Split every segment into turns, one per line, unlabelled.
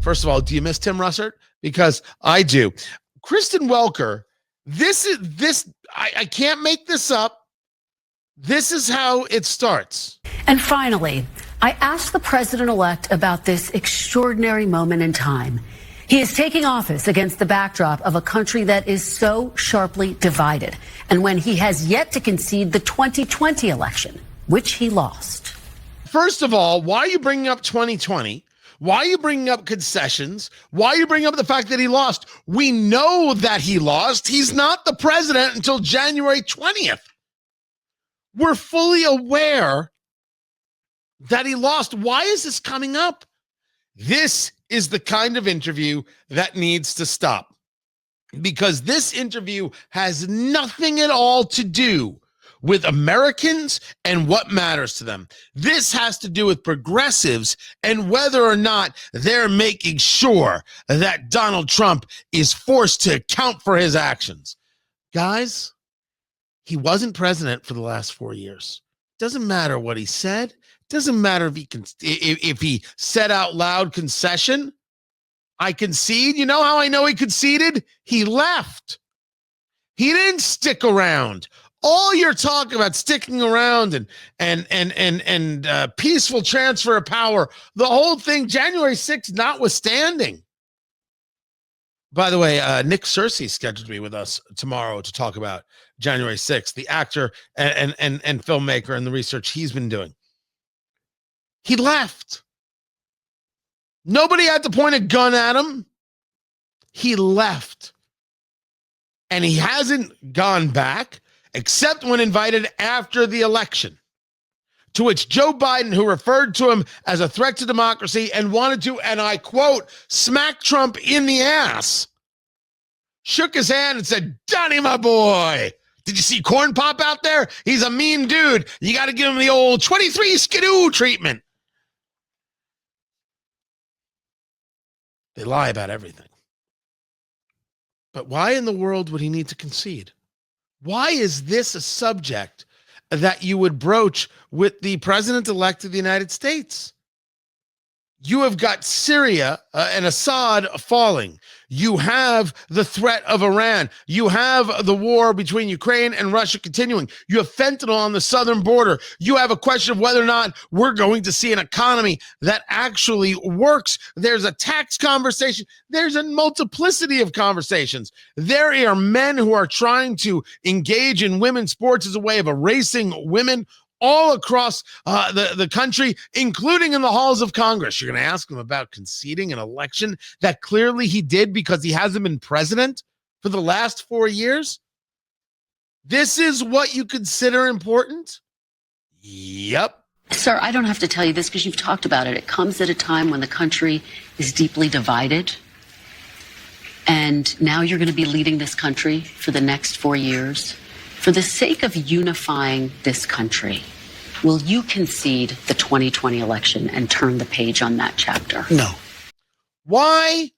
First of all, do you miss Tim Russert? Because I do. Kristen Welker, I can't make this up. This is how it starts.
And finally, I asked the president-elect about this extraordinary moment in time. He is taking office against the backdrop of a country that is so sharply divided, and when he has yet to concede the 2020 election, which he lost.
First of all, why are you bringing up 2020? Why are you bringing up concessions? Why are you bringing up the fact that he lost? We know that he lost. He's not the president until January 20th. We're fully aware that he lost. Why is this coming up? This is the kind of interview that needs to stop, because this interview has nothing at all to do with Americans and what matters to them. This has to do with progressives and whether or not they're making sure that Donald Trump is forced to account for his actions. Guys, he wasn't president for the last 4 years. Doesn't matter what he said. Doesn't matter if he said out loud concession. I concede. You know how I know he conceded? He left. He didn't stick around. All you're talking about sticking around and peaceful transfer of power, the whole thing, January 6th notwithstanding. By the way, Nick Searcy scheduled to be with us tomorrow to talk about January 6th, the actor and filmmaker and the research he's been doing. He left. Nobody had to point a gun at him. He left. And he hasn't gone back except when invited after the election, to which Joe Biden, who referred to him as a threat to democracy and wanted to, and I quote, smack Trump in the ass, shook his hand and said, Donnie, my boy, did you see Corn Pop out there? He's a mean dude. You got to give him the old 23 skidoo treatment. They lie about everything. But why in the world would he need to concede? Why is this a subject that you would broach with the president-elect of the United States? You have got Syria and Assad falling. You have the threat of Iran. You have the war between Ukraine and Russia continuing. You have fentanyl on the southern border. You have a question of whether or not we're going to see an economy that actually works. There's a tax conversation. There's a multiplicity of conversations. There are men who are trying to engage in women's sports as a way of erasing women all across the country, including in the halls of Congress. You're going to ask him about conceding an election that clearly he did because he hasn't been president for the last 4 years? This is what you consider important? Yep.
Sir, I don't have to tell you this because you've talked about it. It comes at a time when the country is deeply divided. And now you're going to be leading this country for the next 4 years. For the sake of unifying this country, will you concede the 2020 election and turn the page on that chapter?
No. Why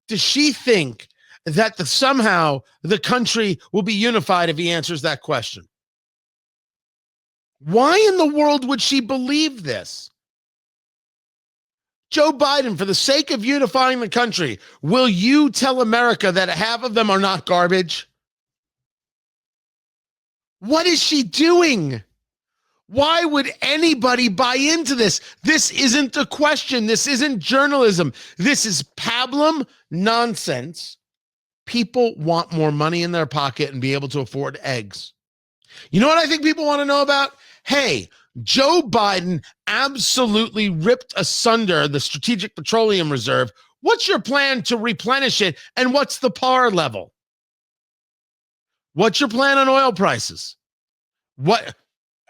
does she think that somehow the country will be unified if he answers that question? Why in the world would she believe this? Joe Biden, for the sake of unifying the country, will you tell America that half of them are not garbage? What is she doing? Why would anybody buy into this? This isn't a question. This isn't journalism. This is pablum nonsense. People want more money in their pocket and be able to afford eggs. You know what I think people want to know about? Hey, Joe Biden absolutely ripped asunder the Strategic Petroleum Reserve. What's your plan to replenish it? And what's the par level? What's your plan on oil prices?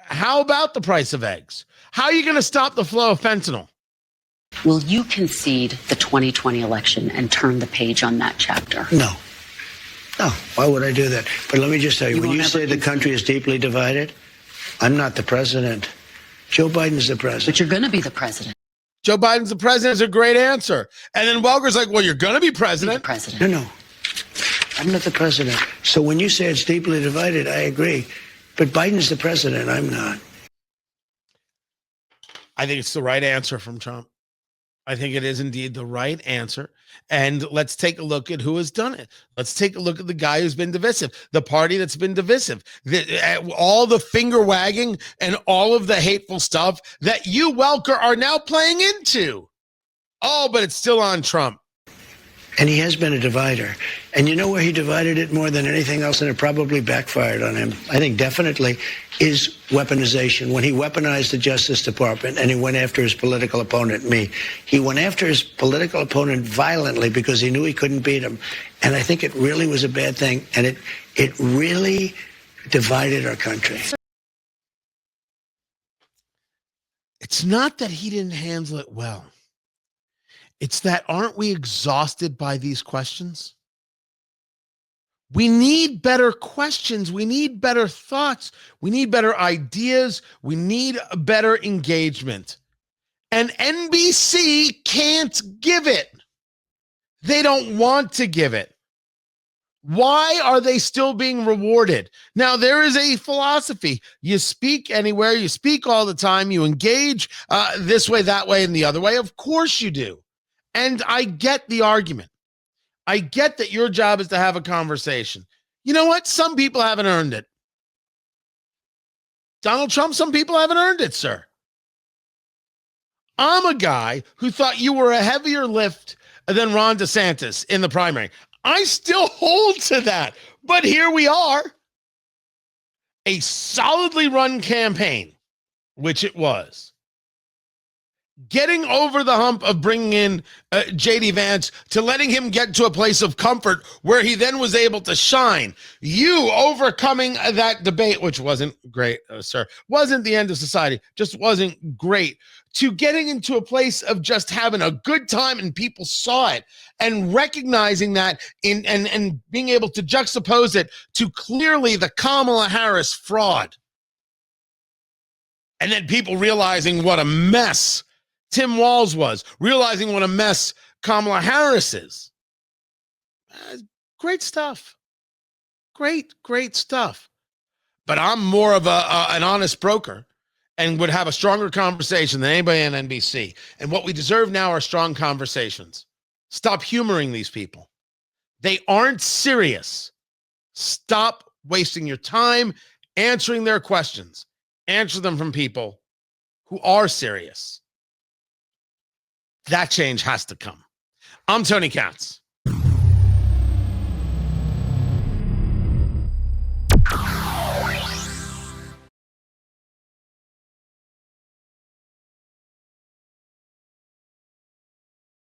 How about the price of eggs? How are you going to stop the flow of fentanyl?
Will you concede the 2020 election and turn the page on that chapter?
No. No, why would I do that? But let me just tell you, when you say the country is deeply divided, I'm not the president. Joe Biden's the president.
But you're going to be the president.
Joe Biden's the president is a great answer. And then Welker's like, well, you're going to be president.
No. I'm not the president. So when you say it's deeply divided, I agree. But Biden's the president. I'm not.
I think it's the right answer from Trump. I think it is indeed the right answer. And let's take a look at who has done it. Let's take a look at the guy who's been divisive, the party that's been divisive, all the finger wagging and all of the hateful stuff that you, Welker, are now playing into. Oh, but it's still on Trump.
And he has been a divider. And you know where he divided it more than anything else, and it probably backfired on him, I think definitely, is weaponization. When he weaponized the Justice Department and he went after his political opponent, me, he went after his political opponent violently because he knew he couldn't beat him. And I think it really was a bad thing. And it really divided our country.
It's not that he didn't handle it well. It's that, aren't we exhausted by these questions? We need better questions. We need better thoughts. We need better ideas. We need a better engagement. And NBC can't give it. They don't want to give it. Why are they still being rewarded? Now, there is a philosophy. You speak anywhere. You speak all the time. You engage this way, that way, and the other way. Of course you do. And I get the argument. I get that your job is to have a conversation. You know what? Some people haven't earned it. Donald Trump, some people haven't earned it, sir. I'm a guy who thought you were a heavier lift than Ron DeSantis in the primary. I still hold to that. But here we are. A solidly run campaign, which it was. Getting over the hump of bringing in J.D. Vance to letting him get to a place of comfort where he then was able to shine. You overcoming that debate, which wasn't great, sir, wasn't the end of society, just wasn't great, to getting into a place of just having a good time and people saw it and recognizing that and being able to juxtapose it to clearly the Kamala Harris fraud. And then people realizing what a mess Tim Walz was, realizing what a mess Kamala Harris is. Great stuff. Great stuff. But I'm more of an honest broker and would have a stronger conversation than anybody on NBC. And what we deserve now are strong conversations. Stop humoring these people. They aren't serious. Stop wasting your time answering their questions. Answer them from people who are serious. That change has to come. I'm Tony Katz.